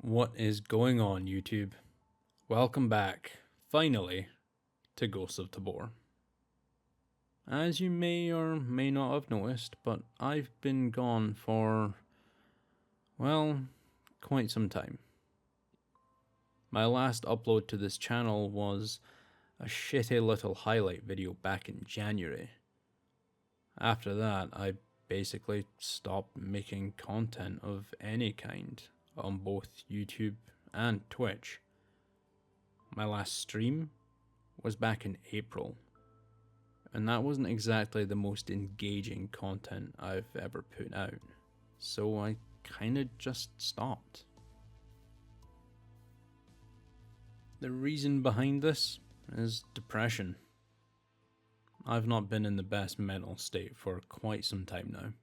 What is going on, YouTube? Welcome back, finally, to Ghosts of Tabor. As you may or may not have noticed, but I've been gone for, well, quite some time. My last upload to this channel was a shitty little highlight video back in January. After that, I basically stopped making content of any kind on both YouTube and Twitch. My last stream was back in April, and that wasn't exactly the most engaging content I've ever put out, so I kinda just stopped. The reason behind this is depression. I've not been in the best mental state for quite some time now,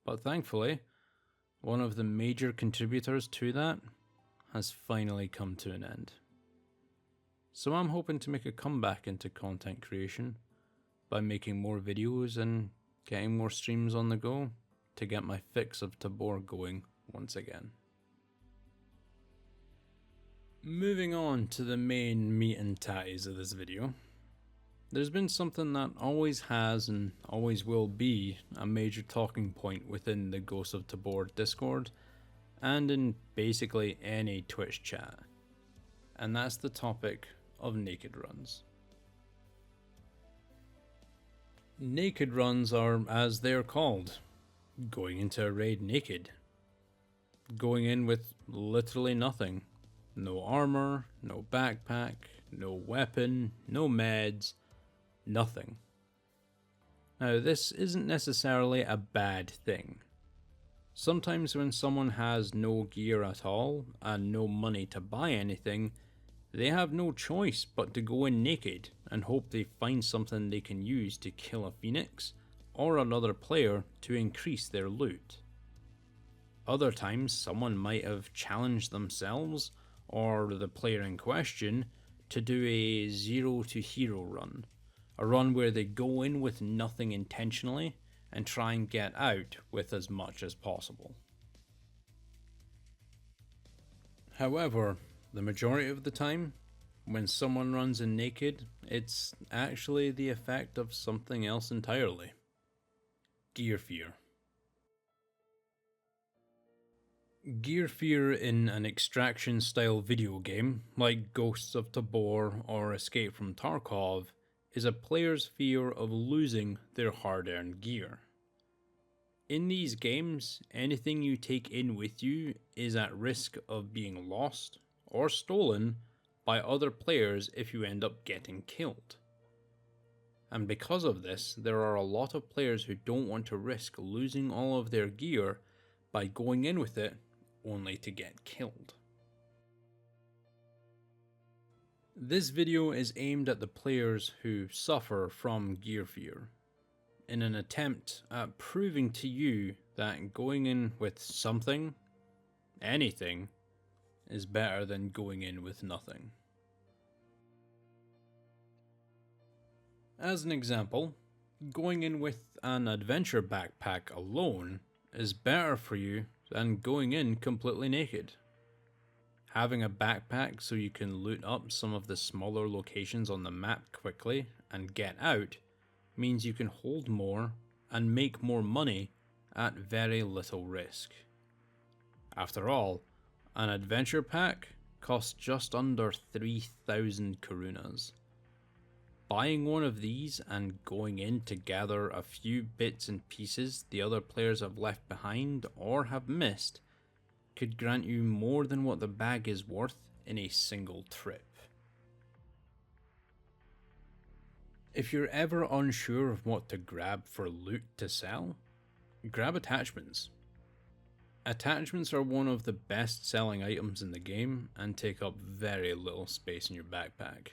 but thankfully, one of the major contributors to that has finally come to an end. So I'm hoping to make a comeback into content creation by making more videos and getting more streams on the go to get my fix of Tabor going once again. Moving on to the main meat and tatties of this video, there's been something that always has and always will be a major talking point within the Ghosts of Tabor Discord and in basically any Twitch chat, and that's the topic of naked runs. Naked runs are, as they're called, going into a raid naked. Going in with literally nothing. No armor, no backpack, no weapon, no meds, nothing. Now, this isn't necessarily a bad thing. Sometimes when someone has no gear at all and no money to buy anything, they have no choice but to go in naked and hope they find something they can use to kill a phoenix or another player to increase their loot. Other times, someone might have challenged themselves or the player in question to do a 0 to hero run, a run where they go in with nothing intentionally and try and get out with as much as possible. However, the majority of the time, when someone runs in naked, it's actually the effect of something else entirely. Gear fear. Gear fear in an extraction style video game, like Ghosts of Tabor or Escape from Tarkov, is a player's fear of losing their hard-earned gear. In these games, anything you take in with you is at risk of being lost or stolen by other players if you end up getting killed. And because of this, there are a lot of players who don't want to risk losing all of their gear by going in with it only to get killed. This video is aimed at the players who suffer from gear fear, in an attempt at proving to you that going in with something, anything, is better than going in with nothing. As an example, going in with an adventure backpack alone is better for you than going in completely naked. Having a backpack so you can loot up some of the smaller locations on the map quickly and get out means you can hold more and make more money at very little risk. After all, an adventure pack costs just under 3,000 Karunas. Buying one of these and going in to gather a few bits and pieces the other players have left behind or have missed could grant you more than what the bag is worth in a single trip. If you're ever unsure of what to grab for loot to sell, grab attachments. Attachments are one of the best selling items in the game and take up very little space in your backpack.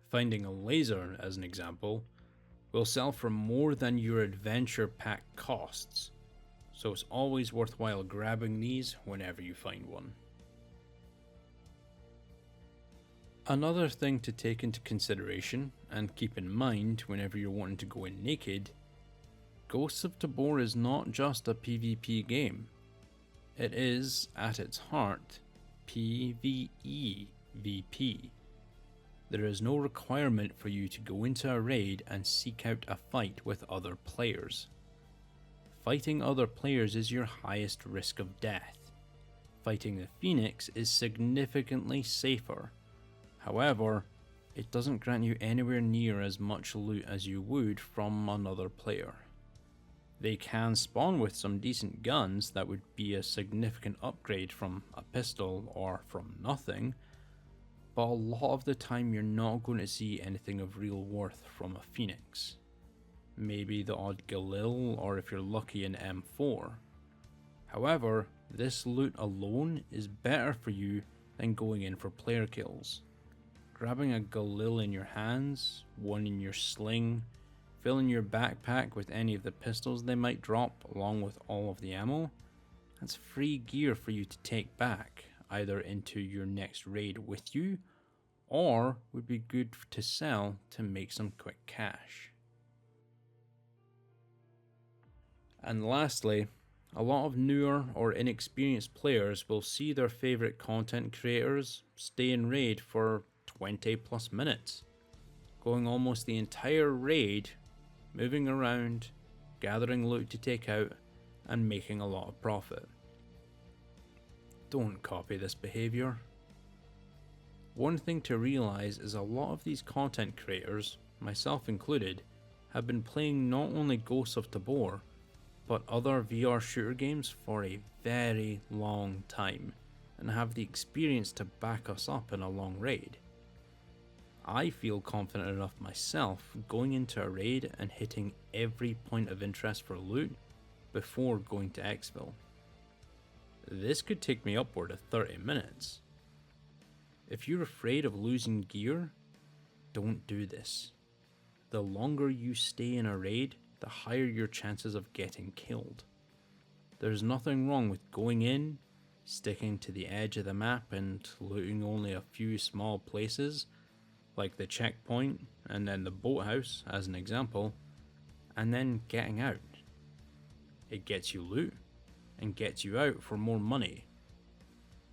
Finding a laser, as an example, will sell for more than your adventure pack costs, so it's always worthwhile grabbing these whenever you find one. Another thing to take into consideration and keep in mind whenever you're wanting to go in naked, Ghosts of Tabor is not just a PvP game. It is, at its heart, PvEVP. There is no requirement for you to go into a raid and seek out a fight with other players. Fighting other players is your highest risk of death. Fighting the Phoenix is significantly safer. However, it doesn't grant you anywhere near as much loot as you would from another player. They can spawn with some decent guns that would be a significant upgrade from a pistol or from nothing, but a lot of the time you're not going to see anything of real worth from a Phoenix. Maybe the odd Galil, or if you're lucky an M4. However, this loot alone is better for you than going in for player kills. Grabbing a Galil in your hands, one in your sling, filling your backpack with any of the pistols they might drop along with all of the ammo, that's free gear for you to take back, either into your next raid with you, or would be good to sell to make some quick cash. And lastly, a lot of newer or inexperienced players will see their favourite content creators stay in raid for 20 plus minutes, going almost the entire raid, moving around, gathering loot to take out, and making a lot of profit. Don't copy this behaviour. One thing to realise is a lot of these content creators, myself included, have been playing not only Ghosts of Tabor, but other VR shooter games for a very long time, and have the experience to back us up in a long raid. I feel confident enough myself going into a raid and hitting every point of interest for loot before going to exfil. This could take me upward of 30 minutes. If you're afraid of losing gear, don't do this. The longer you stay in a raid, the higher your chances of getting killed. There's nothing wrong with going in, sticking to the edge of the map and looting only a few small places, like the checkpoint and then the boathouse as an example, and then getting out. It gets you loot and gets you out for more money.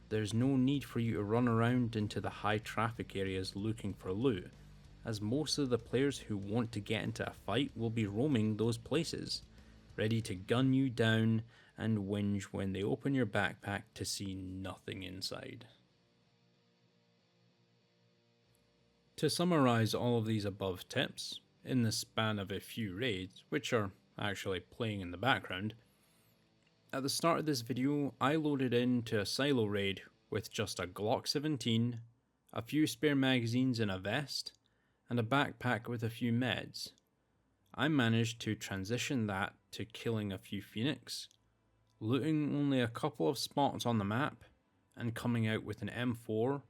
There's no need for you to run around into the high traffic areas looking for loot, as most of the players who want to get into a fight will be roaming those places, ready to gun you down and whinge when they open your backpack to see nothing inside. To summarise all of these above tips, in the span of a few raids, which are actually playing in the background, at the start of this video I loaded into a silo raid with just a Glock 17, a few spare magazines in a vest, and a backpack with a few meds. I managed to transition that to killing a few Phoenix, looting only a couple of spots on the map, and coming out with an M4,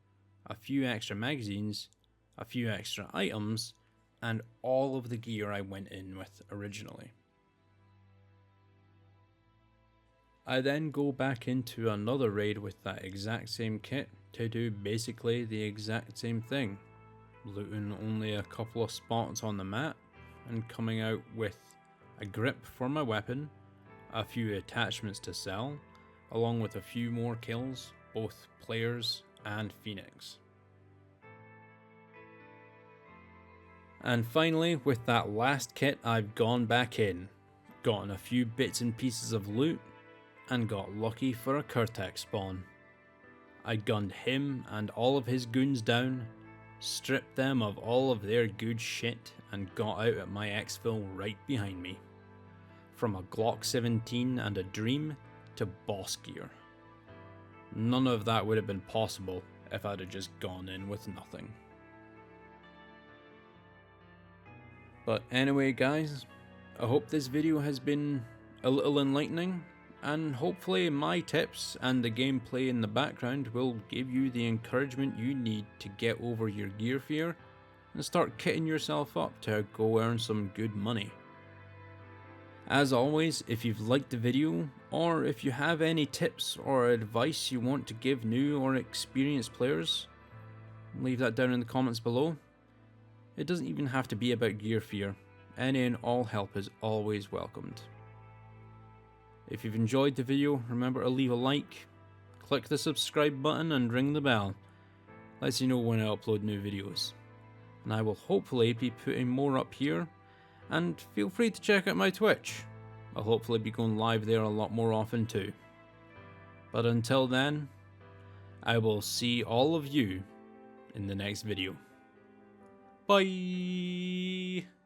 a few extra magazines, a few extra items, and all of the gear I went in with originally. I then go back into another raid with that exact same kit to do basically the exact same thing, looting only a couple of spots on the map and coming out with a grip for my weapon, a few attachments to sell, along with a few more kills, both players and Phoenix. And finally, with that last kit, I've gone back in, gotten a few bits and pieces of loot, and got lucky for a Kurtak spawn. I gunned him and all of his goons down, stripped them of all of their good shit, and got out at my exfil right behind me. From a Glock 17 and a Dream to boss gear. None of that would have been possible if I'd have just gone in with nothing. But anyway guys, I hope this video has been a little enlightening, and hopefully my tips and the gameplay in the background will give you the encouragement you need to get over your gear fear and start kitting yourself up to go earn some good money. As always, if you've liked the video, or if you have any tips or advice you want to give new or experienced players, leave that down in the comments below. It doesn't even have to be about gear fear, any and all help is always welcomed. If you've enjoyed the video, remember to leave a like, click the subscribe button and ring the bell. Lets you know when I upload new videos. And I will hopefully be putting more up here, and feel free to check out my Twitch. I'll hopefully be going live there a lot more often too. But until then, I will see all of you in the next video. Bye!